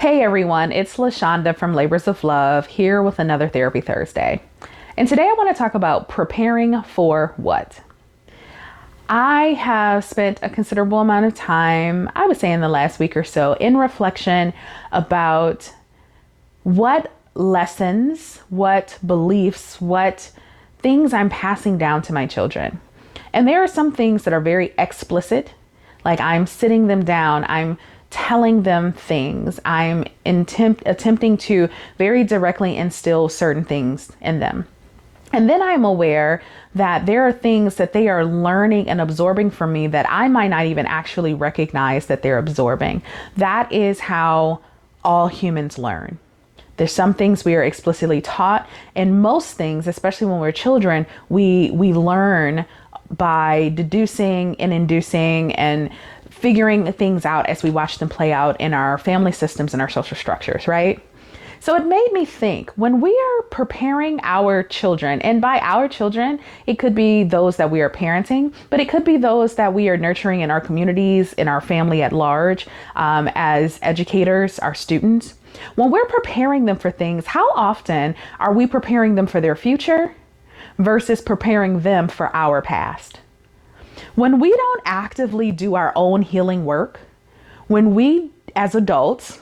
Hey everyone, it's LaShonda from Labors of Love here with another Therapy Thursday. And today I want to talk about preparing for what? I have spent a considerable amount of time, I would say in the last week or so, in reflection about what lessons, what beliefs, what things I'm passing down to my children. And there are some things that are very explicit, like I'm sitting them down, I'm telling them things, I'm attempting to very directly instill certain things in them. And then I'm aware that there are things that they are learning and absorbing from me that I might not even actually recognize that they're absorbing. That is how all humans learn. There's some things we are explicitly taught, and most things, especially when we're children, we learn by deducing and inducing and figuring things out as we watch them play out in our family systems and our social structures, right? So it made me think, when we are preparing our children, and by our children, it could be those that we are parenting, but it could be those that we are nurturing in our communities, in our family at large, as educators, our students. When we're preparing them for things, how often are we preparing them for their future versus preparing them for our past? When we don't actively do our own healing work, when we as adults,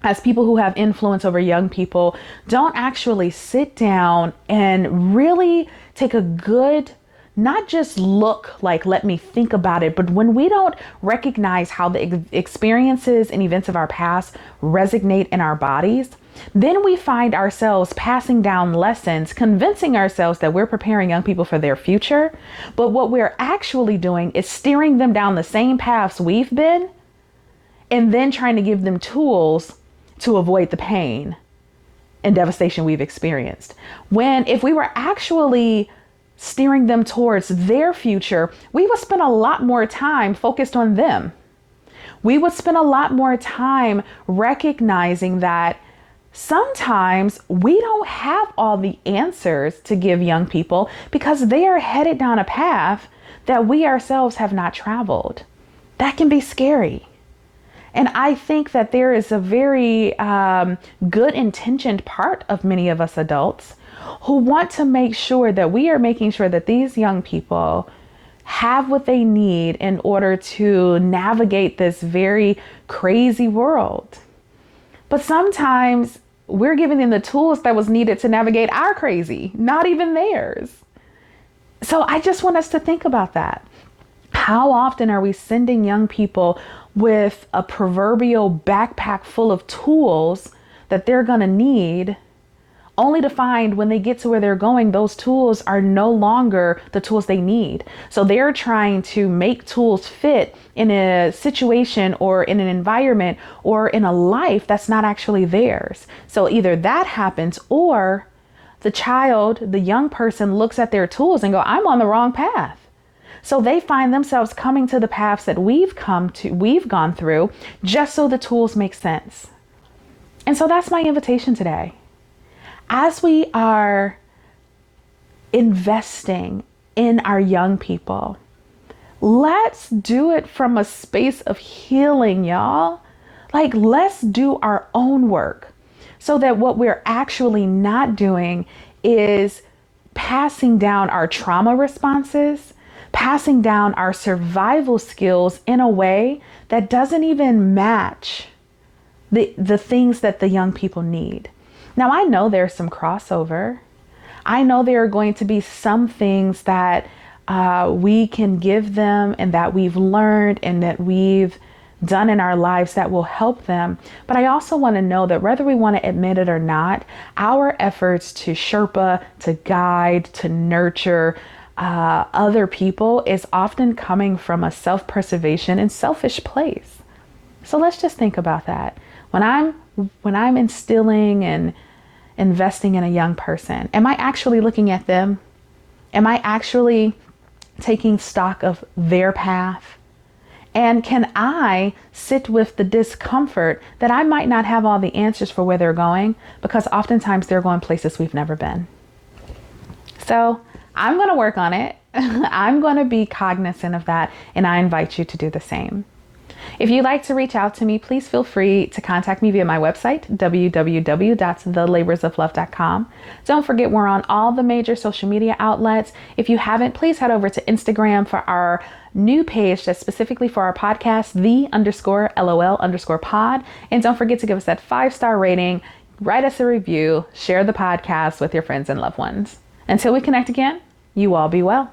as people who have influence over young people, don't actually sit down and really take a good, not just look like, let me think about it, but when we don't recognize how the experiences and events of our past resonate in our bodies, then we find ourselves passing down lessons, convincing ourselves that we're preparing young people for their future. But what we're actually doing is steering them down the same paths we've been, and then trying to give them tools to avoid the pain and devastation we've experienced. When if we were actually steering them towards their future, we would spend a lot more time focused on them. We would spend a lot more time recognizing that sometimes we don't have all the answers to give young people because they are headed down a path that we ourselves have not traveled. That can be scary. And I think that there is a very good intentioned part of many of us adults who want to make sure that we are making sure that these young people have what they need in order to navigate this very crazy world. But sometimes we're giving them the tools that was needed to navigate our crazy, not even theirs. So I just want us to think about that. How often are we sending young people with a proverbial backpack full of tools that they're going to need, only to find when they get to where they're going, those tools are no longer the tools they need. So they're trying to make tools fit in a situation or in an environment or in a life that's not actually theirs. So either that happens, or the young person looks at their tools and go, I'm on the wrong path. So they find themselves coming to the paths that we've gone through, just so the tools make sense. And so that's my invitation today. As we are investing in our young people, let's do it from a space of healing, y'all. Like, let's do our own work so that what we're actually not doing is passing down our trauma responses, passing down our survival skills in a way that doesn't even match the things that the young people need. Now, I know there's some crossover. I know there are going to be some things that we can give them and that we've learned and that we've done in our lives that will help them. But I also want to know that whether we want to admit it or not, our efforts to Sherpa, to guide, to nurture other people is often coming from a self-preservation and selfish place. So let's just think about that. When I'm instilling and investing in a young person, am I actually looking at them? Am I actually taking stock of their path? And can I sit with the discomfort that I might not have all the answers for where they're going, because oftentimes they're going places we've never been. So I'm going to work on it. I'm going to be cognizant of that, and I invite you to do the same. If you'd like to reach out to me, please feel free to contact me via my website, www.thelaborsoflove.com. Don't forget we're on all the major social media outlets. If you haven't, please head over to Instagram for our new page that's specifically for our podcast, the_LOL_pod. And don't forget to give us that 5-star rating, write us a review, share the podcast with your friends and loved ones. Until we connect again, you all be well.